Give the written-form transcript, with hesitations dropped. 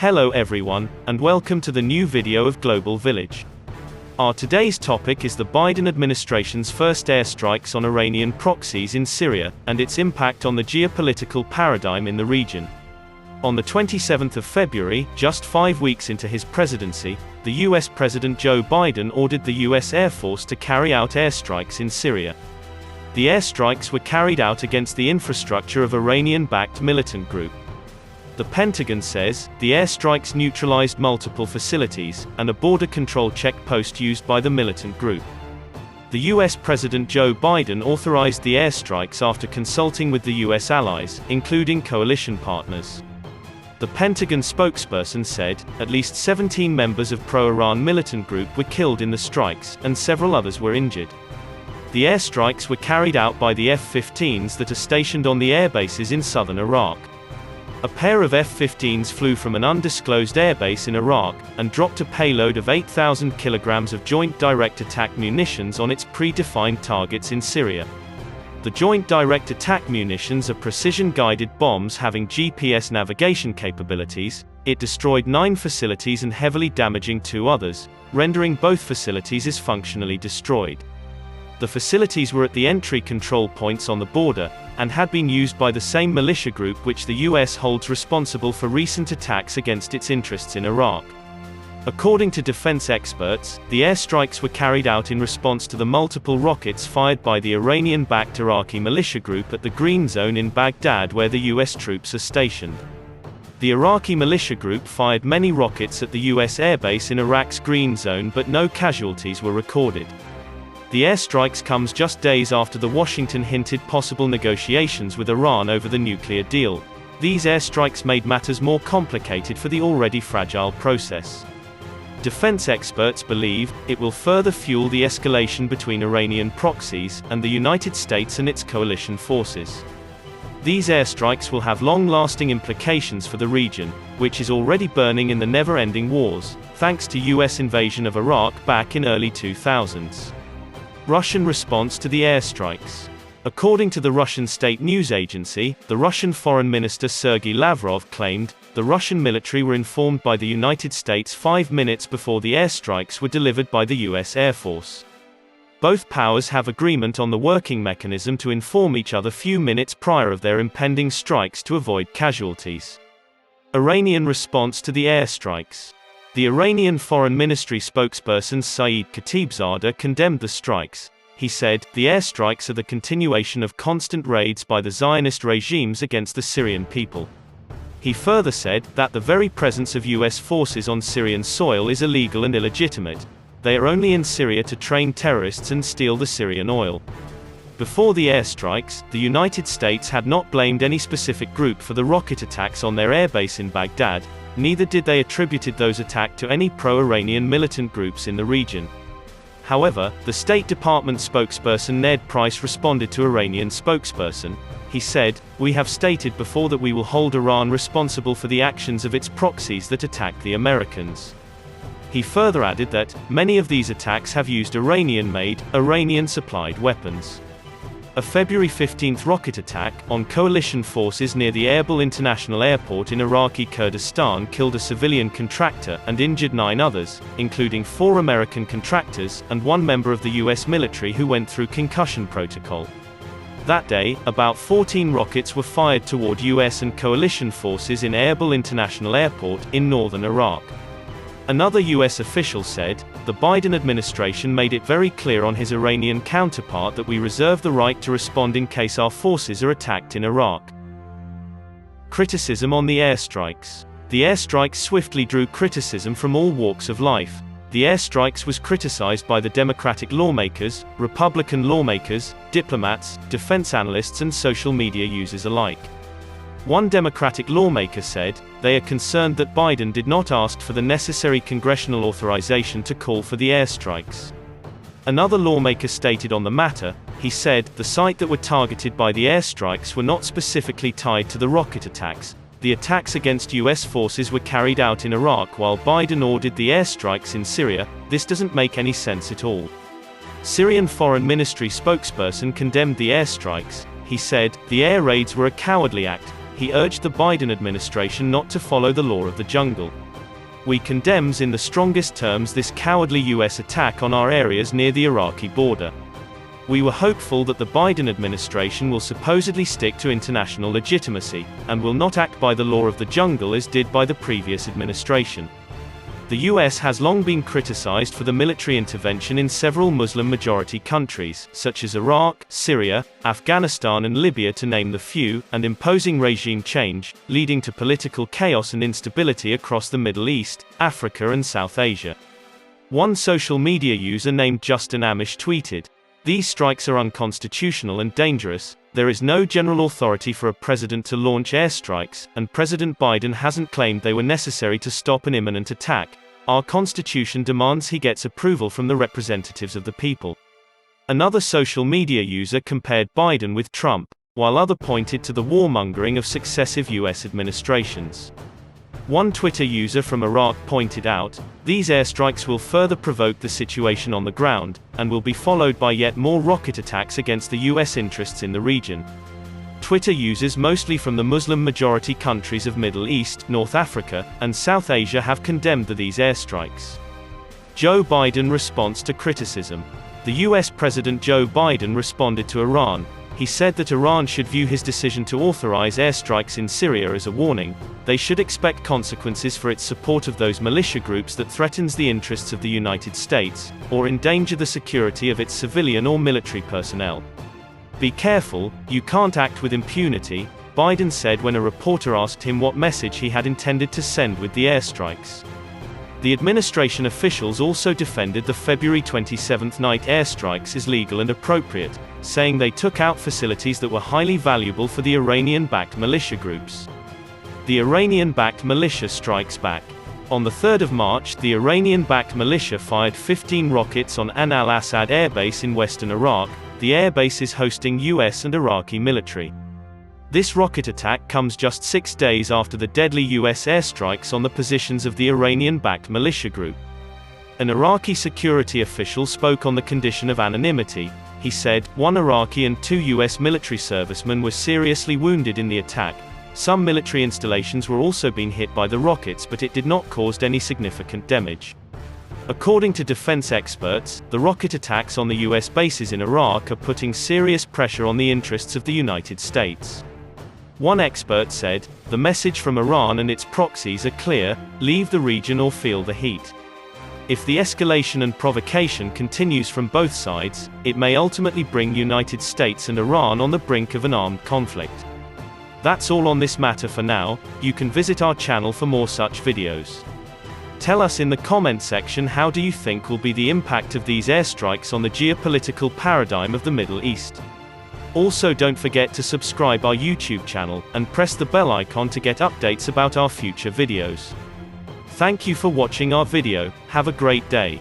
Hello everyone, and welcome to the new video of Global Village. Our today's topic is the Biden administration's first airstrikes on Iranian proxies in Syria, and its impact on the geopolitical paradigm in the region. On the 27th of February, just 5 weeks into his presidency, the US President Joe Biden ordered the US Air Force to carry out airstrikes in Syria. The airstrikes were carried out against the infrastructure of Iranian-backed militant group. The Pentagon says, the airstrikes neutralized multiple facilities, and a border control checkpost used by the militant group. The US President Joe Biden authorized the airstrikes after consulting with the US allies, including coalition partners. The Pentagon spokesperson said, at least 17 members of pro-Iran militant group were killed in the strikes, and several others were injured. The airstrikes were carried out by the F-15s that are stationed on the airbases in southern Iraq. A pair of F-15s flew from an undisclosed airbase in Iraq, and dropped a payload of 8,000 kilograms of Joint Direct Attack munitions on its predefined targets in Syria. The Joint Direct Attack munitions are precision-guided bombs having GPS navigation capabilities. It destroyed 9 facilities and heavily damaging 2 others, rendering both facilities as functionally destroyed. The facilities were at the entry control points on the border, and had been used by the same militia group which the US holds responsible for recent attacks against its interests in Iraq. According to defense experts, the airstrikes were carried out in response to the multiple rockets fired by the Iranian-backed Iraqi militia group at the Green Zone in Baghdad where the US troops are stationed. The Iraqi militia group fired many rockets at the US airbase in Iraq's Green Zone, but no casualties were recorded. The airstrikes comes just days after the Washington hinted possible negotiations with Iran over the nuclear deal. These airstrikes made matters more complicated for the already fragile process. Defense experts believe it will further fuel the escalation between Iranian proxies and the United States and its coalition forces. These airstrikes will have long-lasting implications for the region, which is already burning in the never-ending wars, thanks to US invasion of Iraq back in early 2000s. Russian response to the airstrikes. According to the Russian state news agency, the Russian Foreign Minister Sergei Lavrov claimed, the Russian military were informed by the United States 5 minutes before the airstrikes were delivered by the US Air Force. Both powers have agreement on the working mechanism to inform each other few minutes prior of their impending strikes to avoid casualties. Iranian response to the airstrikes. The Iranian Foreign Ministry spokesperson Saeed Khatibzadeh condemned the strikes. He said, the airstrikes are the continuation of constant raids by the Zionist regimes against the Syrian people. He further said that the very presence of US forces on Syrian soil is illegal and illegitimate. They are only in Syria to train terrorists and steal the Syrian oil. Before the airstrikes, the United States had not blamed any specific group for the rocket attacks on their airbase in Baghdad. Neither did they attributed those attacks to any pro-Iranian militant groups in the region. However, the State Department spokesperson Ned Price responded to Iranian spokesperson. He said, "We have stated before that we will hold Iran responsible for the actions of its proxies that attacked the Americans." He further added that, many of these attacks have used Iranian-made, Iranian-supplied weapons. A February 15 rocket attack on coalition forces near the Erbil International Airport in Iraqi Kurdistan killed a civilian contractor and injured 9 others, including 4 American contractors and 1 member of the US military who went through concussion protocol. That day, about 14 rockets were fired toward US and coalition forces in Erbil International Airport in northern Iraq. Another US official said, the Biden administration made it very clear on his Iranian counterpart that we reserve the right to respond in case our forces are attacked in Iraq. Criticism on the airstrikes. The airstrikes swiftly drew criticism from all walks of life. The airstrikes was criticized by the Democratic lawmakers, Republican lawmakers, diplomats, defense analysts and social media users alike. One Democratic lawmaker said, they are concerned that Biden did not ask for the necessary congressional authorization to call for the airstrikes. Another lawmaker stated on the matter, he said, the site that were targeted by the airstrikes were not specifically tied to the rocket attacks. The attacks against US forces were carried out in Iraq while Biden ordered the airstrikes in Syria. This doesn't make any sense at all. Syrian Foreign Ministry spokesperson condemned the airstrikes. He said, the air raids were a cowardly act. he urged the Biden administration not to follow the law of the jungle. "We condemns in the strongest terms this cowardly US attack on our areas near the Iraqi border. We were hopeful that the Biden administration will supposedly stick to international legitimacy, and will not act by the law of the jungle as did by the previous administration." The US has long been criticized for the military intervention in several Muslim-majority countries, such as Iraq, Syria, Afghanistan and Libya to name the few, and imposing regime change, leading to political chaos and instability across the Middle East, Africa and South Asia. One social media user named Justin Amish tweeted, "These strikes are unconstitutional and dangerous. There is no general authority for a president to launch airstrikes, and President Biden hasn't claimed they were necessary to stop an imminent attack. Our Constitution demands he gets approval from the representatives of the people." Another social media user compared Biden with Trump, while others pointed to the warmongering of successive US administrations. One Twitter user from Iraq pointed out, "These airstrikes will further provoke the situation on the ground, and will be followed by yet more rocket attacks against the US interests in the region." Twitter users mostly from the Muslim-majority countries of Middle East, North Africa, and South Asia have condemned these airstrikes. Joe Biden response to criticism. The US President Joe Biden responded to Iran. He said that Iran should view his decision to authorize airstrikes in Syria as a warning. They should expect consequences for its support of those militia groups that threatens the interests of the United States, or endanger the security of its civilian or military personnel. "Be careful, you can't act with impunity," Biden said when a reporter asked him what message he had intended to send with the airstrikes. The administration officials also defended the February 27 night airstrikes as legal and appropriate, saying they took out facilities that were highly valuable for the Iranian-backed militia groups. The Iranian-backed militia strikes back. On the 3rd of March, the Iranian-backed militia fired 15 rockets on Ain al Asad airbase in western Iraq. The airbase is hosting US and Iraqi military. This rocket attack comes just 6 days after the deadly US airstrikes on the positions of the Iranian-backed militia group. An Iraqi security official spoke on the condition of anonymity. He said, "One Iraqi and 2 US military servicemen were seriously wounded in the attack. Some military installations were also being hit by the rockets, but it did not cause any significant damage." According to defense experts, the rocket attacks on the US bases in Iraq are putting serious pressure on the interests of the United States. One expert said, "The message from Iran and its proxies are clear: leave the region or feel the heat." If the escalation and provocation continues from both sides, it may ultimately bring United States and Iran on the brink of an armed conflict. That's all on this matter for now. You can visit our channel for more such videos. Tell us in the comment section, how do you think will be the impact of these airstrikes on the geopolitical paradigm of the Middle East? Also, don't forget to subscribe our YouTube channel, and press the bell icon to get updates about our future videos. Thank you for watching our video. Have a great day.